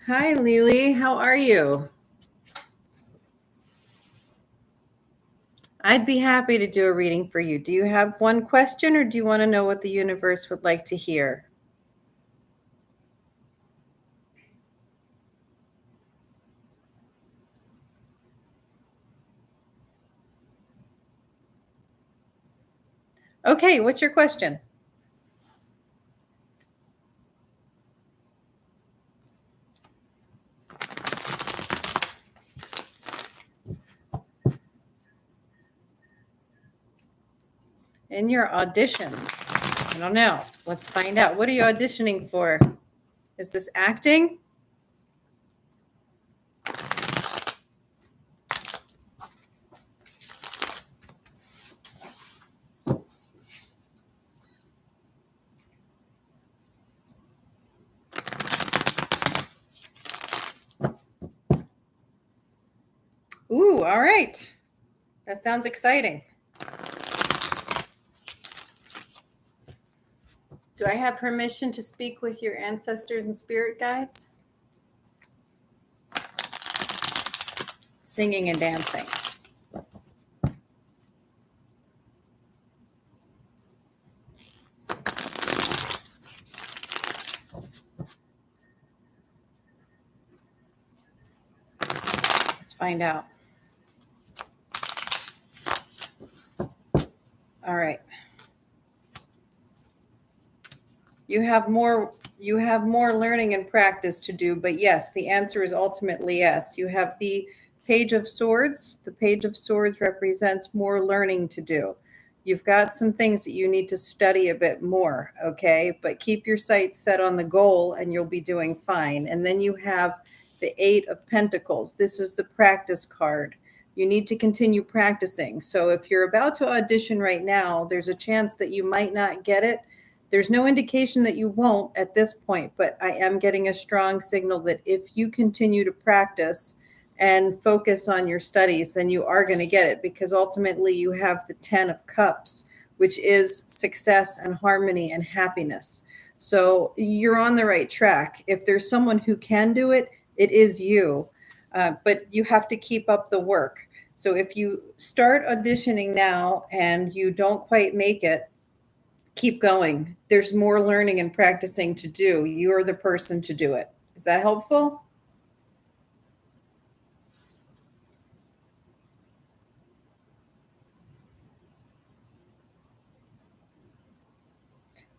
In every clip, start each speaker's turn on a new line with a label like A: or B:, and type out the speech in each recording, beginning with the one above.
A: Hi, Lily. How are you? I'd be happy to do a reading for you. Do you have one question or do you want to know what the universe would like to hear? Okay, what's your question? In your auditions. I don't know. Let's find out. What are you auditioning for? Is this acting? Ooh, all right. That sounds exciting. Do I have permission to speak with your ancestors and spirit guides? Singing and dancing. Let's find out. All right. You have more learning and practice to do, but yes, the answer is ultimately yes. You have the page of swords. The page of swords represents more learning to do. You've got some things that you need to study a bit more, okay? But keep your sights set on the goal and you'll be doing fine. And then you have the 8 of Pentacles. This is the practice card. You need to continue practicing. So if you're about to audition right now, there's a chance that you might not get it. There's no indication that you won't at this point, but I am getting a strong signal that if you continue to practice and focus on your studies, then you are going to get it, because ultimately you have the 10 of Cups, which is success and harmony and happiness. So you're on the right track. If there's someone who can do it, it is you. But you have to keep up the work. So if you start auditioning now and you don't quite make it, keep going. There's more learning and practicing to do. You're the person to do it. Is that helpful?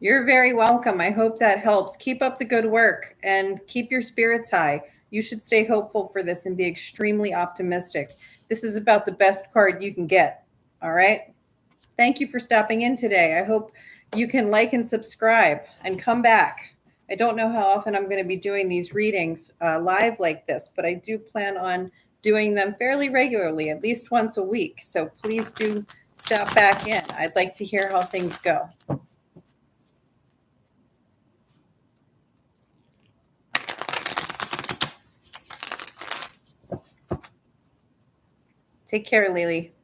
A: You're very welcome. I hope that helps. Keep up the good work and keep your spirits high. You should stay hopeful for this and be extremely optimistic. This is about the best card you can get. All right. Thank you for stopping in today. I hope you can like and subscribe and come back. I don't know how often I'm going to be doing these readings live like this, but I do plan on doing them fairly regularly, at least once a week. So please do stop back in. I'd like to hear how things go. Take care, Lily.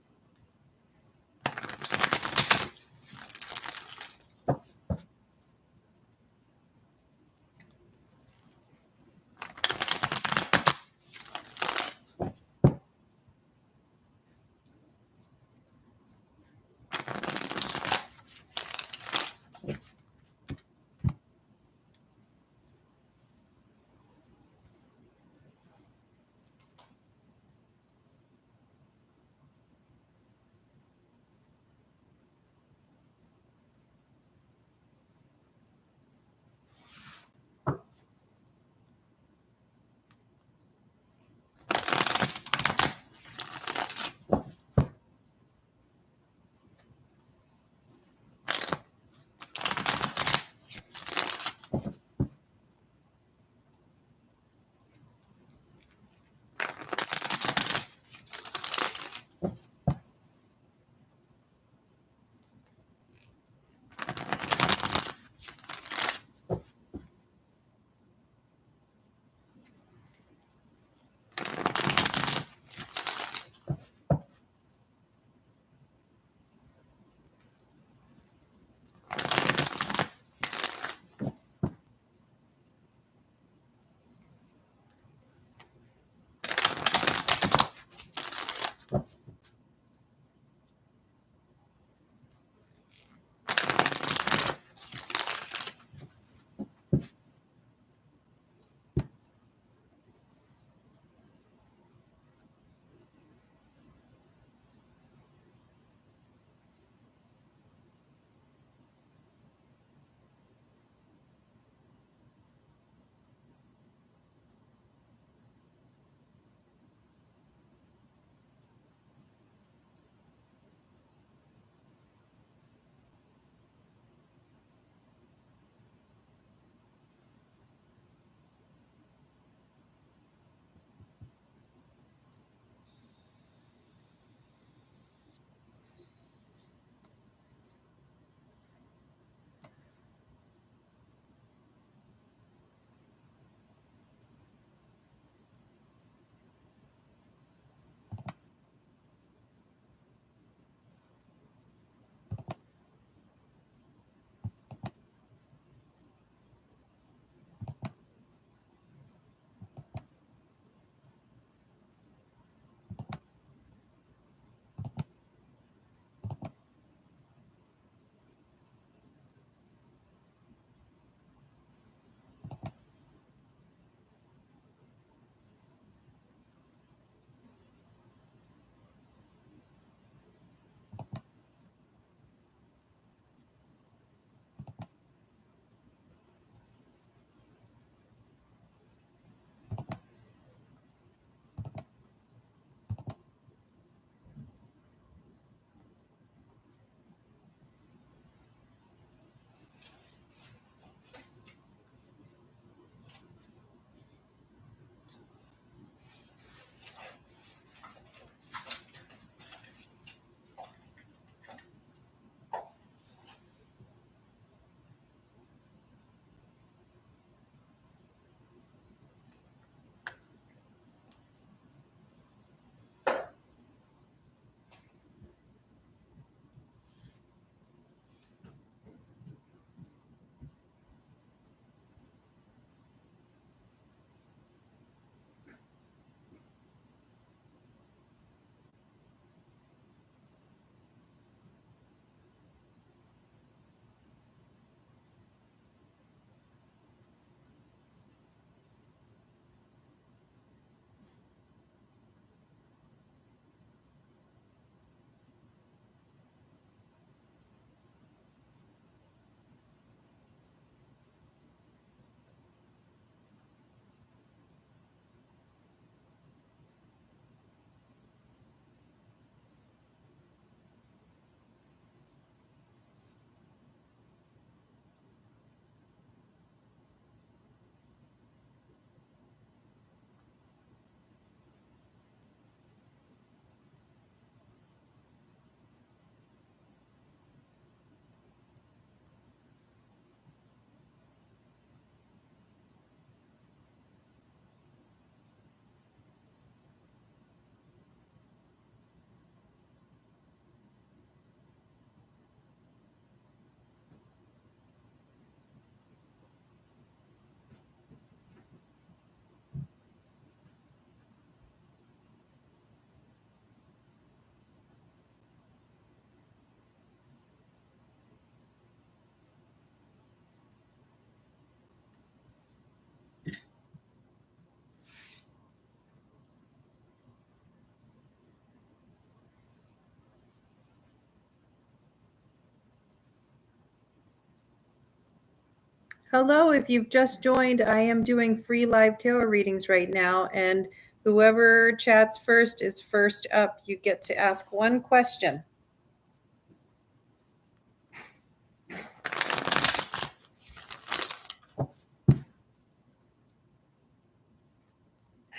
A: Hello, if you've just joined, I am doing free live tarot readings right now, and whoever chats first is first up. You get to ask one question.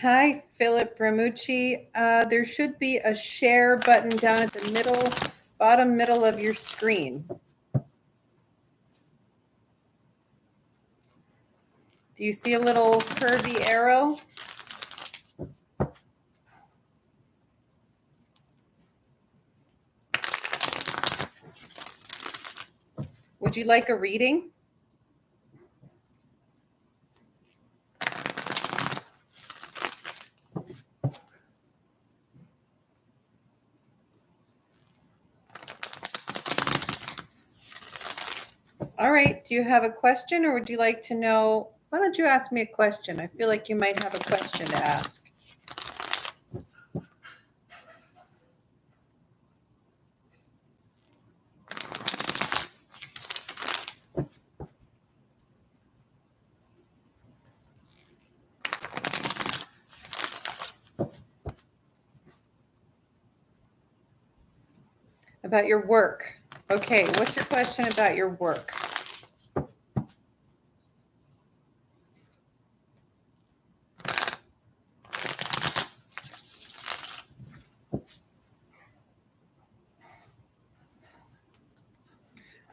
A: Hi, Philip Bramucci. There should be a share button down at the middle, bottom middle of your screen. Do you see a little curvy arrow? Would you like a reading? All right. Do you have a question, or would you like to know? Why don't you ask me a question? I feel like you might have a question to ask. About your work. Okay, what's your question about your work?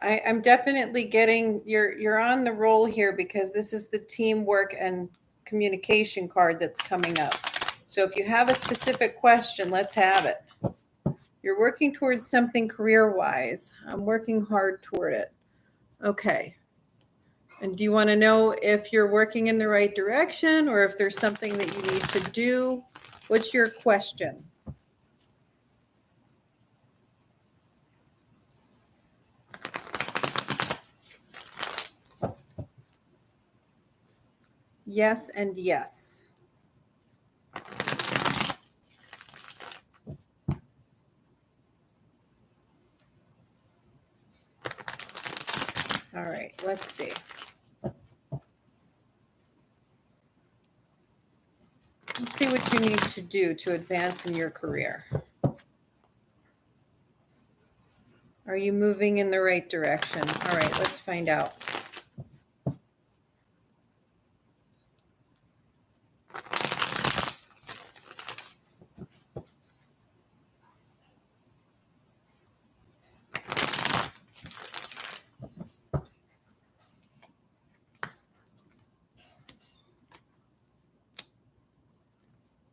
A: I'm definitely getting you're on the roll here, because this is the teamwork and communication card that's coming up. So if you have a specific question, let's have it. You're working towards something career-wise. I'm working hard toward it. Okay. And do you want to know if you're working in the right direction, or if there's something that you need to do? What's your question? Yes and yes. All right, let's see. Let's see what you need to do to advance in your career. Are you moving in the right direction? All right, let's find out.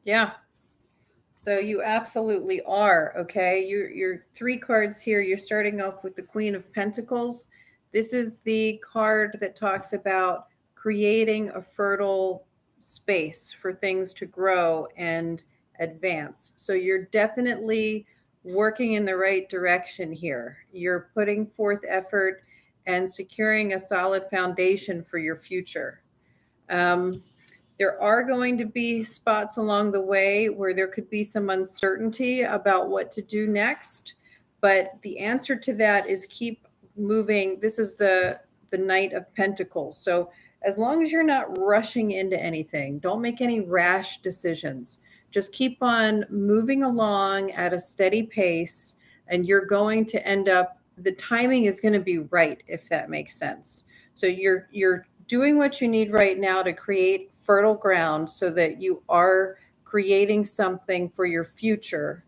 A: Yeah. So you absolutely are, okay? You're three cards here. You're starting off with the Queen of Pentacles. This is the card that talks about creating a fertile space for things to grow and advance. So you're definitely working in the right direction here. You're putting forth effort and securing a solid foundation for your future. There are going to be spots along the way where there could be some uncertainty about what to do next, but the answer to that is keep moving. This is the Knight of Pentacles. So as long as you're not rushing into anything, don't make any rash decisions. Just keep on moving along at a steady pace, and you're going to end up, the timing is going to be right, if that makes sense. So you're doing what you need right now to create fertile ground so that you are creating something for your future.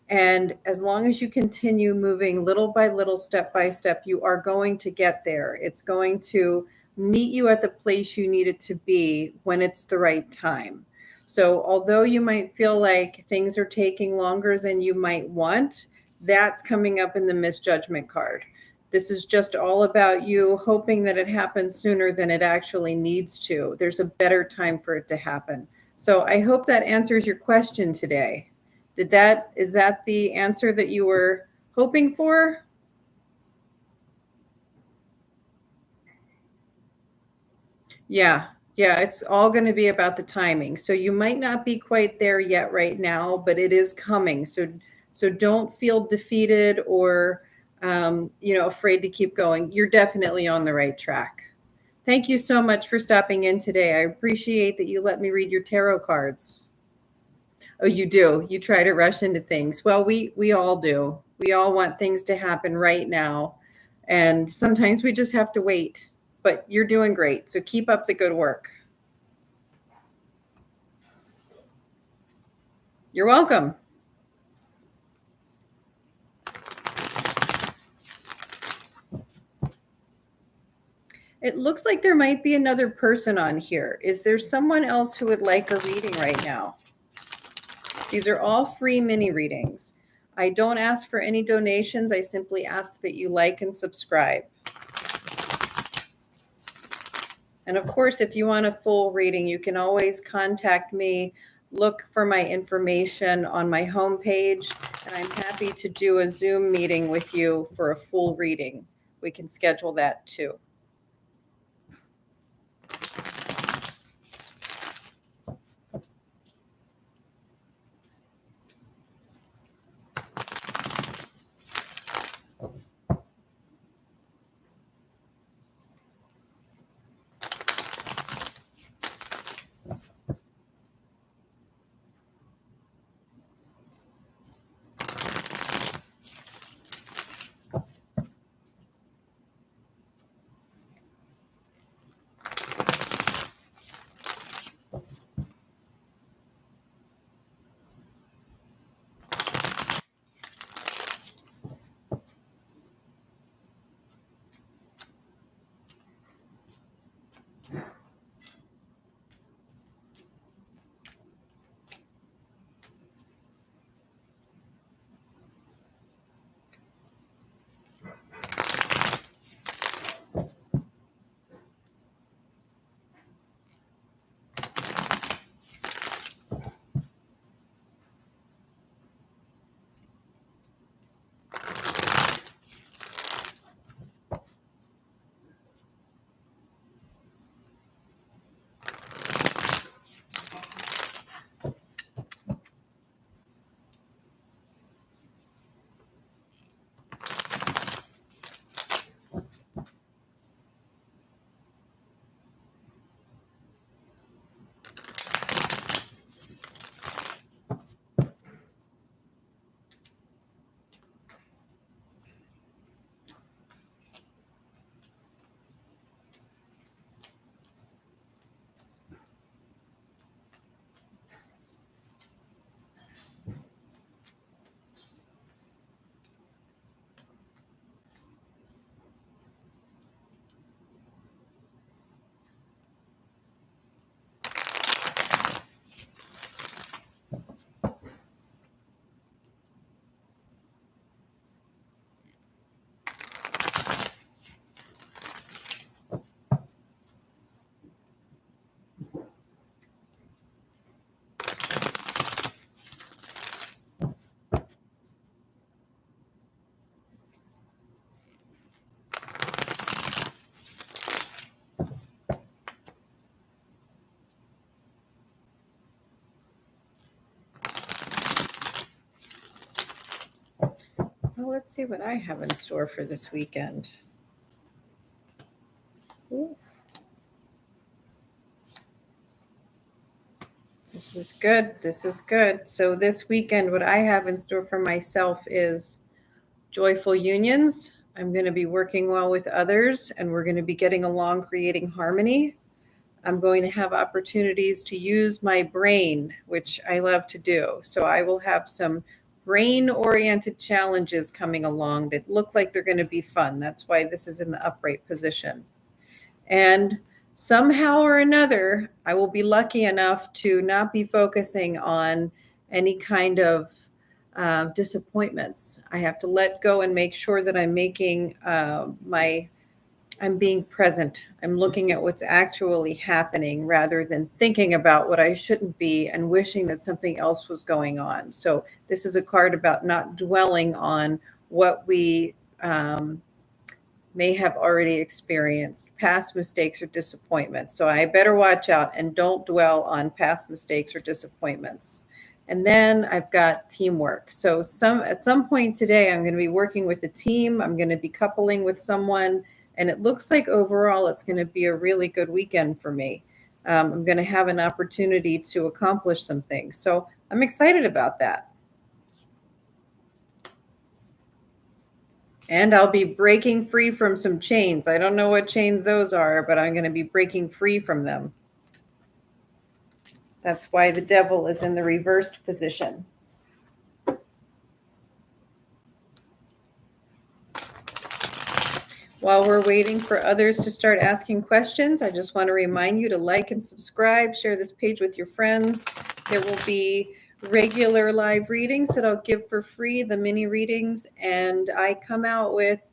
A: And as long as you continue moving little by little, step by step, you are going to get there. It's going to meet you at the place you need it to be when it's the right time. So although you might feel like things are taking longer than you might want, that's coming up in the misjudgment card. This is just all about you hoping that it happens sooner than it actually needs to. There's a better time for it to happen. So I hope that answers your question today. Is that the answer that you were hoping for? Yeah. Yeah, it's all going to be about the timing. So you might not be quite there yet right now, but it is coming. So don't feel defeated or afraid to keep going. You're definitely on the right track. Thank you so much for stopping in today. I appreciate that you let me read your tarot cards. Oh, you do. You try to rush into things. Well, we all do. We all want things to happen right now. And sometimes we just have to wait. But you're doing great. So keep up the good work. You're welcome. It looks like there might be another person on here. Is there someone else who would like a reading right now? These are all free mini readings. I don't ask for any donations. I simply ask that you like and subscribe. And of course, if you want a full reading, you can always contact me. Look for my information on my homepage, and I'm happy to do a Zoom meeting with you for a full reading. We can schedule that too. Well, let's see what I have in store for this weekend. Ooh. This is good. This is good. So this weekend, what I have in store for myself is joyful unions. I'm going to be working well with others, and we're going to be getting along, creating harmony. I'm going to have opportunities to use my brain, which I love to do. So I will have some brain-oriented challenges coming along that look like they're going to be fun. That's why this is in the upright position. And somehow or another, I will be lucky enough to not be focusing on any kind of disappointments. I have to let go and make sure that I'm making I'm being present. I'm looking at what's actually happening rather than thinking about what I shouldn't be and wishing that something else was going on. So this is a card about not dwelling on what we may have already experienced, past mistakes or disappointments. So I better watch out and don't dwell on past mistakes or disappointments. And then I've got teamwork. So at some point today, I'm going to be working with a team. I'm going to be coupling with someone, And it looks like overall it's going to be a really good weekend for me. I'm going to have an opportunity to accomplish some things. So I'm excited about that. And I'll be breaking free from some chains. I don't know what chains those are, but I'm going to be breaking free from them. That's why the devil is in the reversed position. While we're waiting for others to start asking questions, I just want to remind you to like and subscribe, share this page with your friends. There will be regular live readings that I'll give for free, the mini readings, and I come out with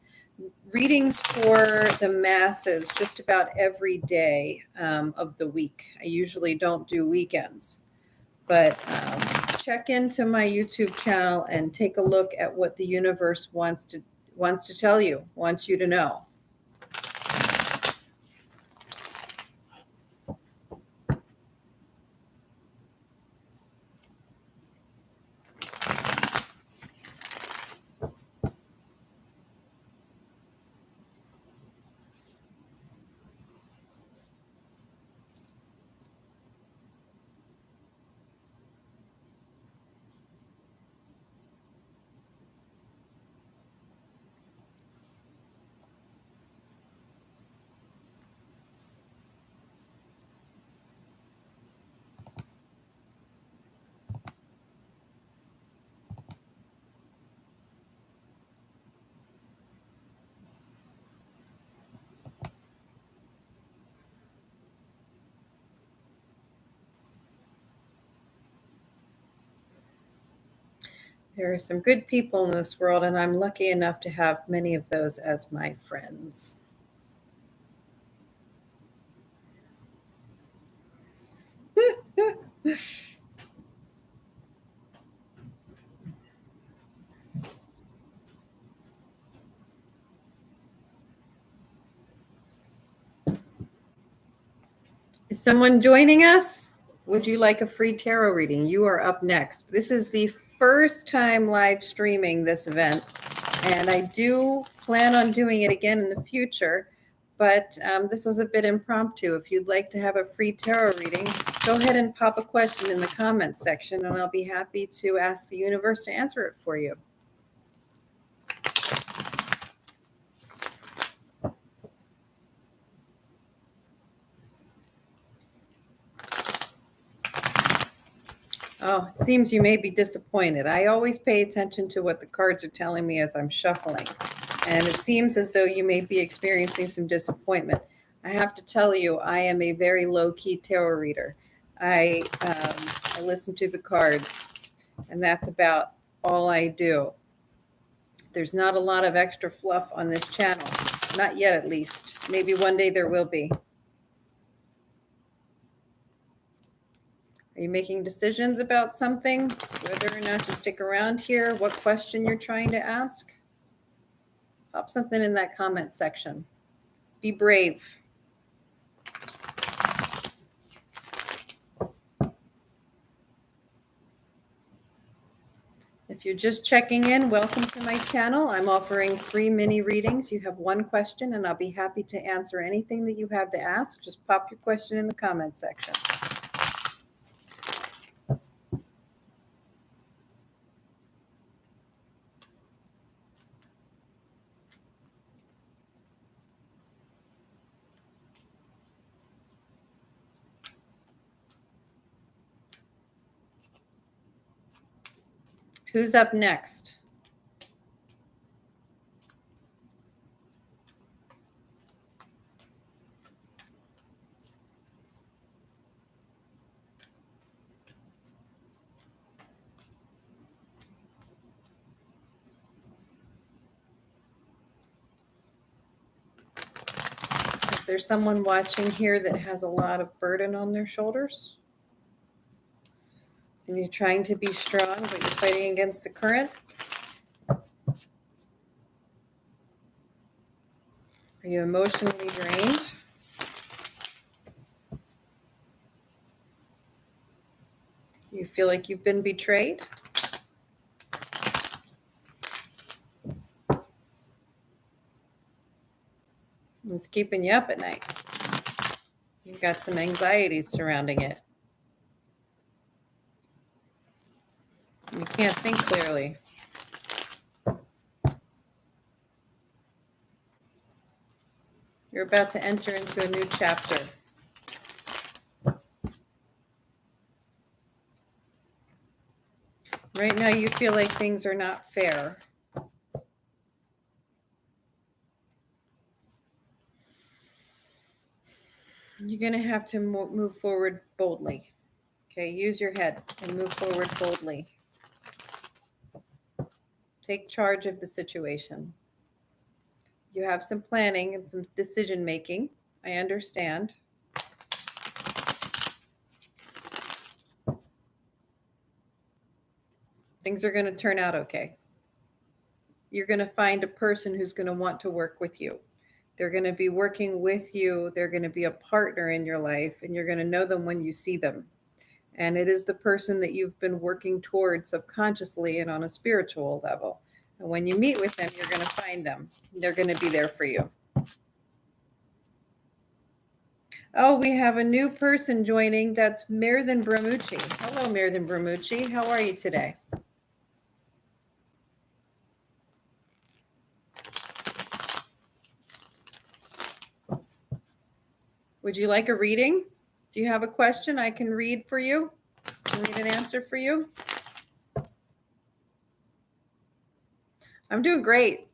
A: readings for the masses just about every day of the week. I usually don't do weekends, but check into my YouTube channel and take a look at what the universe wants to tell you, wants you to know. There are some good people in this world, and I'm lucky enough to have many of those as my friends. Is someone joining us? Would you like a free tarot reading? You are up next. This is the first time live streaming this event, and I do plan on doing it again in the future, but this was a bit impromptu. If you'd like to have a free tarot reading, go ahead and pop a question in the comments section, and I'll be happy to ask the universe to answer it for you. Oh, it seems you may be disappointed. I always pay attention to what the cards are telling me as I'm shuffling. And it seems as though you may be experiencing some disappointment. I have to tell you, I am a very low-key tarot reader. I listen to the cards, and that's about all I do. There's not a lot of extra fluff on this channel. Not yet, at least. Maybe one day there will be. Are you making decisions about something, whether or not to stick around here, what question you're trying to ask? Pop something in that comment section. Be brave. If you're just checking in, welcome to my channel. I'm offering free mini readings. You have one question, and I'll be happy to answer anything that you have to ask. Just pop your question in the comment section. Who's up next? Is there someone watching here that has a lot of burden on their shoulders? And you're trying to be strong, but you're fighting against the current? Are you emotionally drained? Do you feel like you've been betrayed? It's keeping you up at night. You've got some anxiety surrounding it. You can't think clearly. You're about to enter into a new chapter. Right now, you feel like things are not fair. You're going to have to move forward boldly. Okay, use your head and move forward boldly. Take charge of the situation. You have some planning and some decision making. I understand. Things are going to turn out okay. You're going to find a person who's going to want to work with you. They're going to be working with you. They're going to be a partner in your life, and you're going to know them when you see them. And it is the person that you've been working towards subconsciously and on a spiritual level. And when you meet with them, you're going to find them. They're going to be there for you. Oh, we have a new person joining. That's Merthan Bramucci. Hello, Merthan Bramucci. How are you today? Would you like a reading? Do you have a question I can read for you? Read an answer for you? I'm doing great.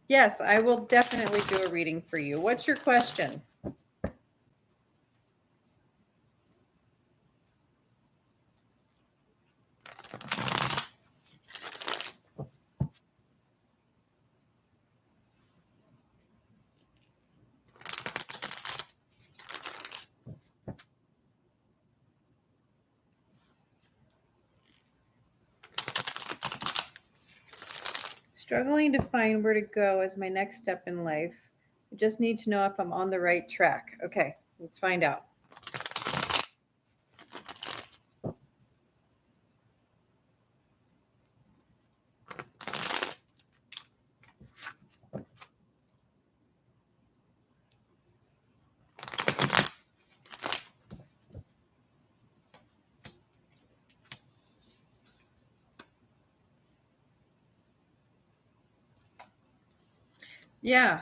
A: Yes, I will definitely do a reading for you. What's your question? Struggling to find where to go as my next step in life. I just need to know if I'm on the right track. Okay, let's find out. Yeah.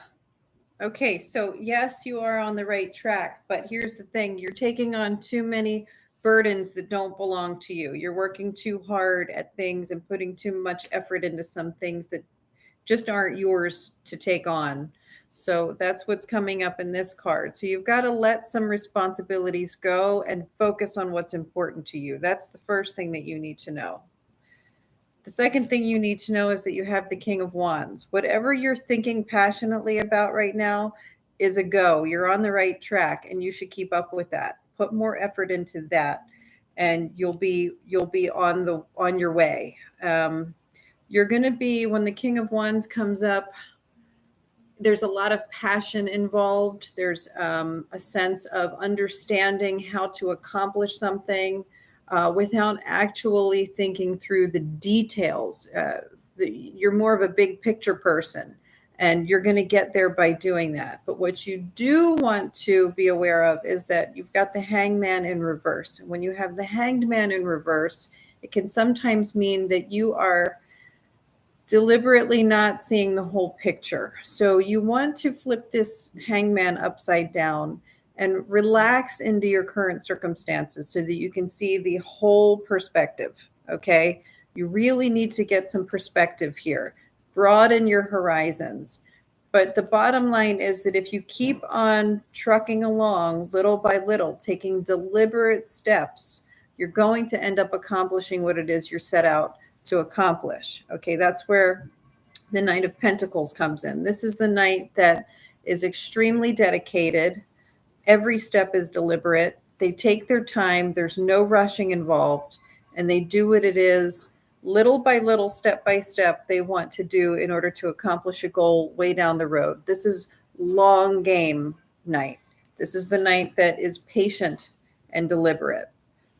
A: Okay, so yes, you are on the right track, but here's the thing. You're taking on too many burdens that don't belong to you. You're working too hard at things and putting too much effort into some things that just aren't yours to take on. So that's what's coming up in this card. So you've got to let some responsibilities go and focus on what's important to you. That's the first thing that you need to know. The second thing you need to know is that you have the King of Wands. Whatever you're thinking passionately about right now is a go. You're on the right track and you should keep up with that. Put more effort into that and you'll be on your way. You're going to be, when the King of Wands comes up, there's a lot of passion involved. There's a sense of understanding how to accomplish something without actually thinking through the details. You're more of a big picture person, and you're going to get there by doing that. But what you do want to be aware of is that you've got the Hangman in reverse. And when you have the Hanged Man in reverse, it can sometimes mean that you are deliberately not seeing the whole picture. So you want to flip this hangman upside down and relax into your current circumstances so that you can see the whole perspective. Okay. You really need to get some perspective here. Broaden your horizons. But the bottom line is that if you keep on trucking along little by little, taking deliberate steps, you're going to end up accomplishing what it is you're set out to accomplish. Okay, that's where the Knight of Pentacles comes in. This is the knight that is extremely dedicated. Every step is deliberate. They take their time. There's no rushing involved. And they do what it is little by little, step by step, they want to do in order to accomplish a goal way down the road. This is long game knight. This is the knight that is patient and deliberate.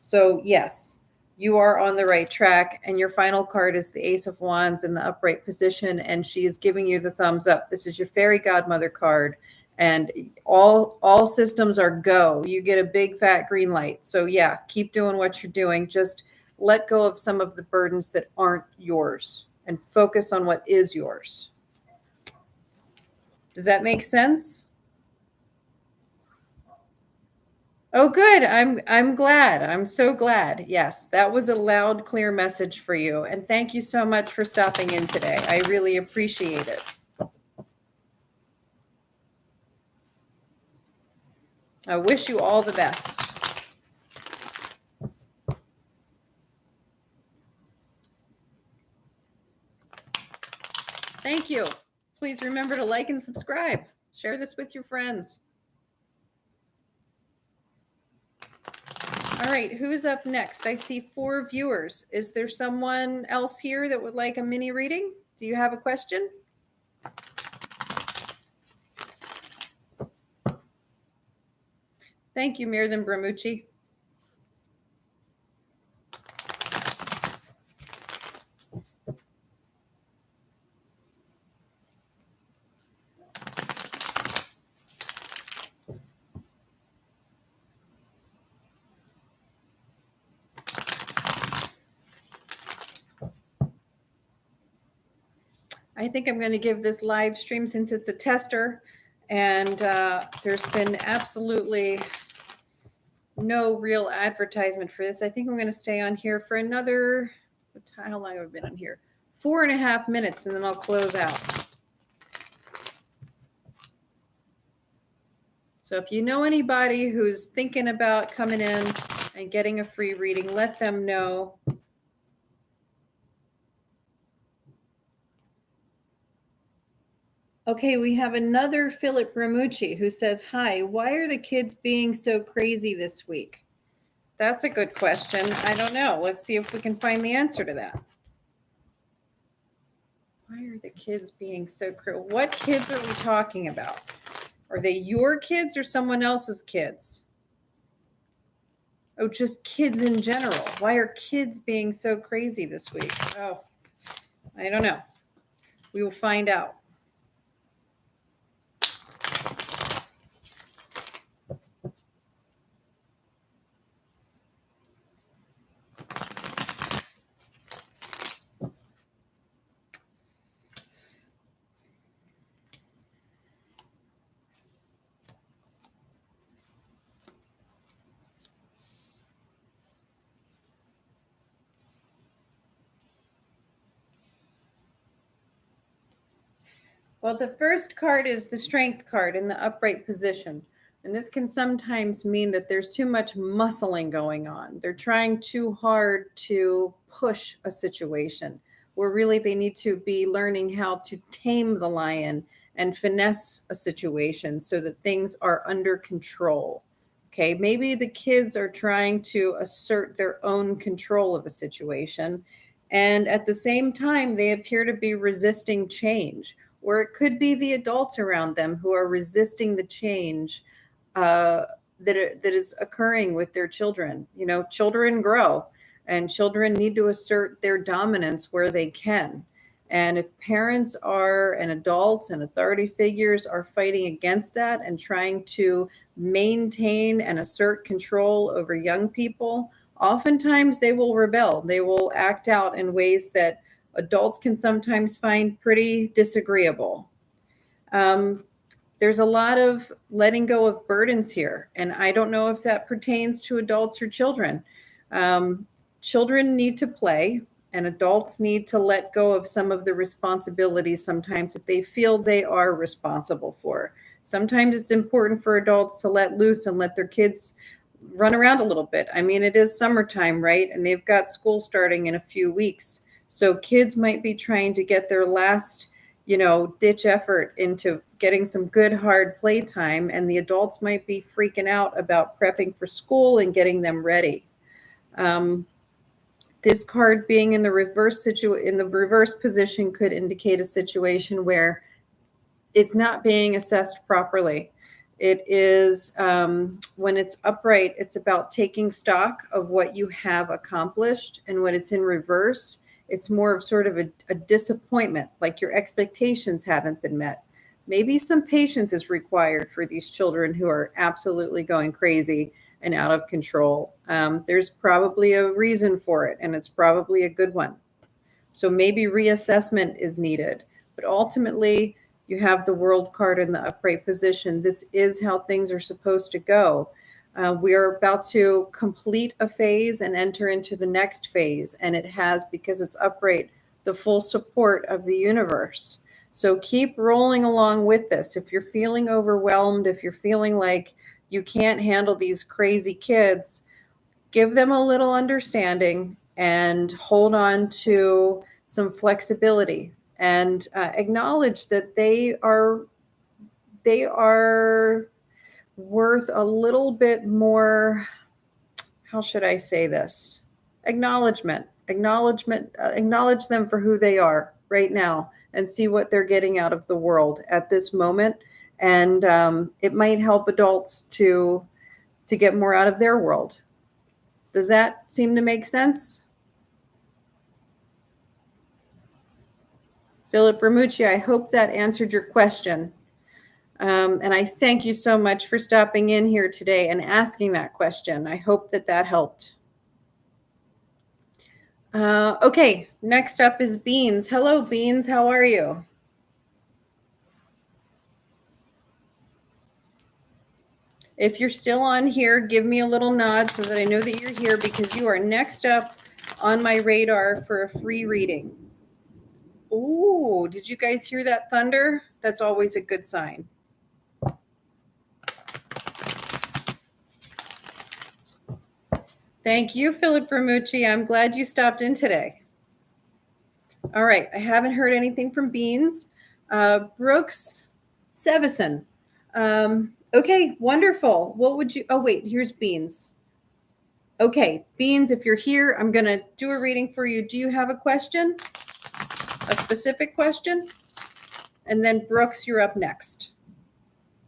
A: So yes, you are on the right track, and your final card is the Ace of Wands in the upright position, and she is giving you the thumbs up. This is your fairy godmother card, and all systems are go. You get a big fat green light. So yeah, keep doing what you're doing. Just let go of some of the burdens that aren't yours and focus on what is yours. Does that make sense? Oh, good. I'm glad. I'm so glad. Yes, that was a loud, clear message for you. And thank you so much for stopping in today. I really appreciate it. I wish you all the best. Thank you. Please remember to like and subscribe. Share this with your friends. All right, who's up next? I see 4 viewers. Is there someone else here that would like a mini reading? Do you have a question? Thank you, Mirdan Bramucci. I think I'm going to give this live stream since it's a tester, and there's been absolutely no real advertisement for this. I think I'm going to stay on here for another, how long have I been on here? 4.5 minutes, and then I'll close out. So if you know anybody who's thinking about coming in and getting a free reading, let them know. Okay, we have another Philip Ramucci who says, hi, why are the kids being so crazy this week? That's a good question. I don't know. Let's see if we can find the answer to that. Why are the kids being so crazy? What kids are we talking about? Are they your kids or someone else's kids? Oh, just kids in general. Why are kids being so crazy this week? Oh, I don't know. We will find out. Well, the first card is the strength card in the upright position. And this can sometimes mean that there's too much muscling going on. They're trying too hard to push a situation where really they need to be learning how to tame the lion and finesse a situation so that things are under control. Okay, maybe the kids are trying to assert their own control of a situation. And at the same time, they appear to be resisting change, or it could be the adults around them who are resisting the change that is occurring with their children. You know, children grow, and children need to assert their dominance where they can. And if parents are, and adults and authority figures are fighting against that and trying to maintain and assert control over young people, oftentimes they will rebel. They will act out in ways that adults can sometimes find pretty disagreeable. There's a lot of letting go of burdens here, and I don't know if that pertains to adults or children. Children need to play, and adults need to let go of some of the responsibilities sometimes that they feel they are responsible for. Sometimes it's important for adults to let loose and let their kids run around a little bit. I mean, it is summertime, right? And they've got school starting in a few weeks. So kids might be trying to get their last, ditch effort into getting some good hard playtime, and the adults might be freaking out about prepping for school and getting them ready. This card being in the reverse position could indicate a situation where it's not being assessed properly. It is, when it's upright, it's about taking stock of what you have accomplished. And when it's in reverse, it's more of sort of a disappointment, like your expectations haven't been met. Maybe some patience is required for these children who are absolutely going crazy and out of control. There's probably a reason for it, and it's probably a good one. So maybe reassessment is needed. But ultimately, you have the world card in the upright position. This is how things are supposed to go. We are about to complete a phase and enter into the next phase. And it has, because it's upright, the full support of the universe. So keep rolling along with this. If you're feeling overwhelmed, if you're feeling like you can't handle these crazy kids, give them a little understanding and hold on to some flexibility and acknowledge that they are worth a little bit more. How should I say this? Acknowledge them for who they are right now and see what they're getting out of the world at this moment. And it might help adults to get more out of their world. Does that seem to make sense? Philip Ramucci, I hope that answered your question. And I thank you so much for stopping in here today and asking that question. I hope that that helped. Okay, next up is Beans. Hello, Beans. How are you? If you're still on here, give me a little nod so that I know that you're here, because you are next up on my radar for a free reading. Ooh, did you guys hear that thunder? That's always a good sign. Thank you, Philip Ramucci. I'm glad you stopped in today. All right, I haven't heard anything from Beans. Brooks Sevison. Okay, wonderful. What would you, oh wait, here's Beans. Okay, Beans, if you're here, I'm gonna do a reading for you. Do you have a question? A specific question? And then Brooks, you're up next.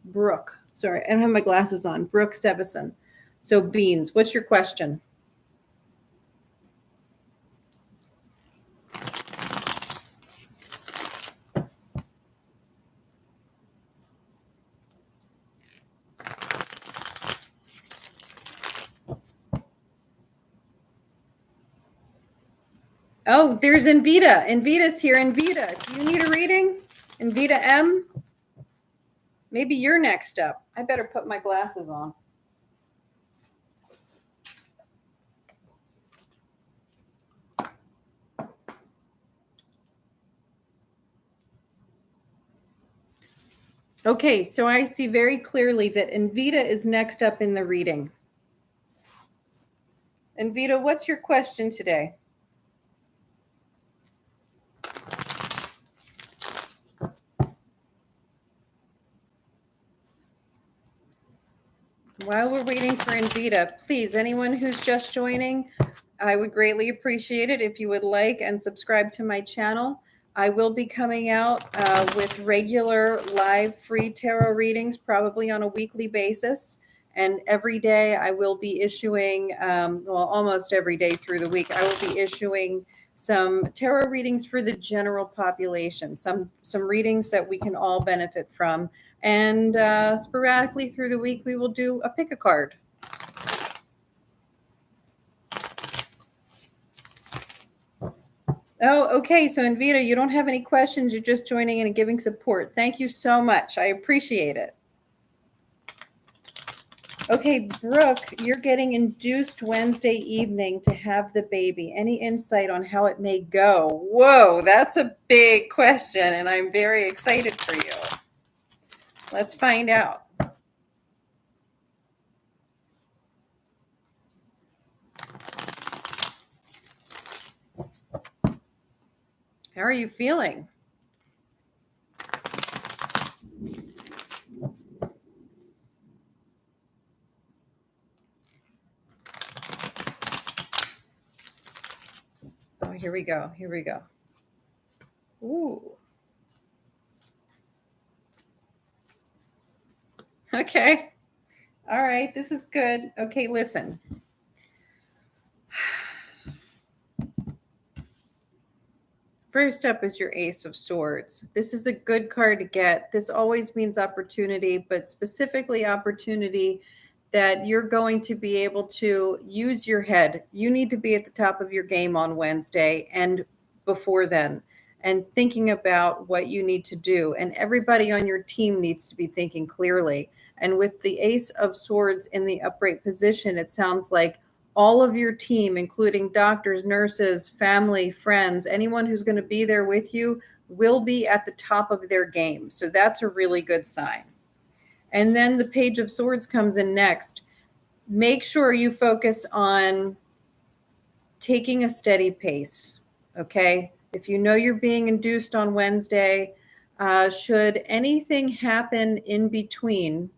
A: Brooke, sorry, I don't have my glasses on. Brooke Sevison. So Beans, what's your question? Oh, there's Invita. Invita's here. Invita, do you need a reading? Invita M? Maybe you're next up. I better put my glasses on. Okay, so I see very clearly that Invita is next up in the reading. Invita, what's your question today? While we're waiting for Invita, please, anyone who's just joining, I would greatly appreciate it if you would like and subscribe to my channel. I will be coming out with regular live free tarot readings, probably on a weekly basis. And every day I will be issuing, well, almost every day through the week, I will be issuing some tarot readings for the general population, some readings that we can all benefit from. And sporadically through the week, we will do a pick a card. Oh, okay. So Invita, you don't have any questions. You're just joining in and giving support. Thank you so much. I appreciate it. Okay, Brooke, you're getting induced Wednesday evening to have the baby. Any insight on how it may go? Whoa, that's a big question, and I'm very excited for you. Let's find out. How are you feeling? Oh, here we go. Here we go. Ooh. Okay. All right. This is good. Okay, listen. First up is your Ace of Swords. This is a good card to get. This always means opportunity, but specifically opportunity that you're going to be able to use your head. You need to be at the top of your game on Wednesday and before then, and thinking about what you need to do. And everybody on your team needs to be thinking clearly. And with the Ace of Swords in the upright position, it sounds like all of your team, including doctors, nurses, family, friends, anyone who's going to be there with you, will be at the top of their game. So that's a really good sign. And then the Page of Swords comes in next. Make sure you focus on taking a steady pace, okay? If you know you're being induced on Wednesday, should anything happen in between,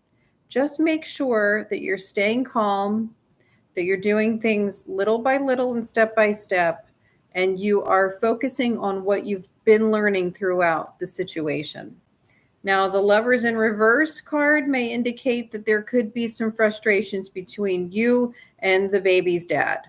A: just make sure that you're staying calm, that you're doing things little by little and step by step, and you are focusing on what you've been learning throughout the situation. Now, the Lovers in Reverse card may indicate that there could be some frustrations between you and the baby's dad.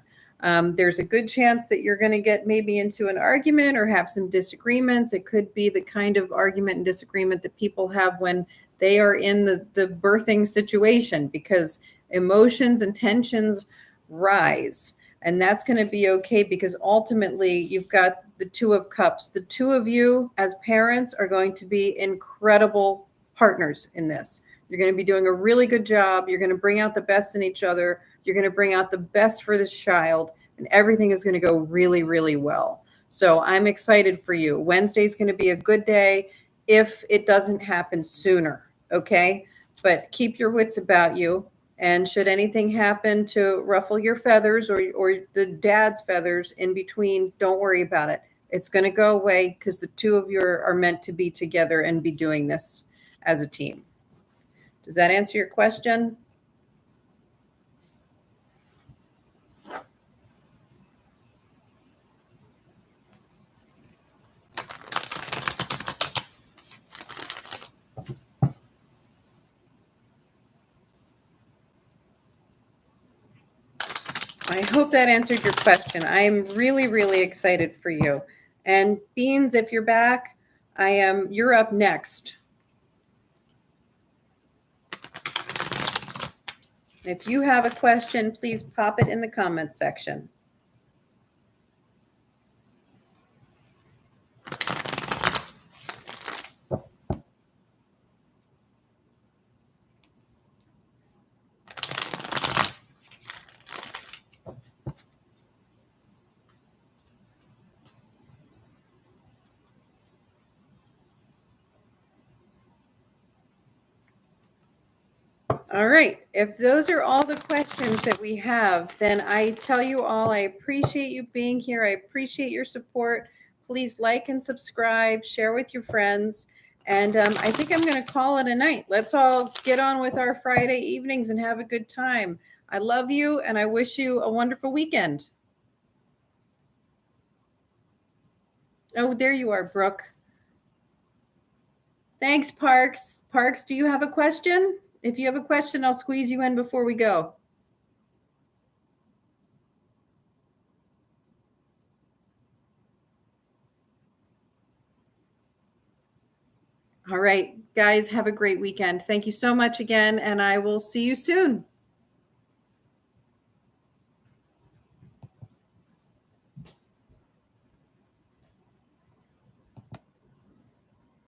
A: There's a good chance that you're going to get maybe into an argument or have some disagreements. It could be the kind of argument and disagreement that people have when they are in the birthing situation, because emotions and tensions rise. And that's going to be okay, because ultimately you've got the Two of Cups. The two of you as parents are going to be incredible partners in this. You're going to be doing a really good job. You're going to bring out the best in each other. You're going to bring out the best for this child, and everything is going to go really, really well. So I'm excited for you. Wednesday's going to be a good day if it doesn't happen sooner, okay? But keep your wits about you. And should anything happen to ruffle your feathers or the dad's feathers in between, don't worry about it. It's going to go away, because the two of you are meant to be together and be doing this as a team. Does that answer your question? I hope that answered your question. I'm really, really excited for you. And Beans, if you're back, you're up next. If you have a question, please pop it in the comments section. All right. If those are all the questions that we have, then I tell you all, I appreciate you being here. I appreciate your support. Please like and subscribe, share with your friends. And I think I'm going to call it a night. Let's all get on with our Friday evenings and have a good time. I love you, and I wish you a wonderful weekend. Oh, there you are, Brooke. Thanks, Parks. Parks, do you have a question? If you have a question, I'll squeeze you in before we go. All right, guys, have a great weekend. Thank you so much again, and I will see you soon.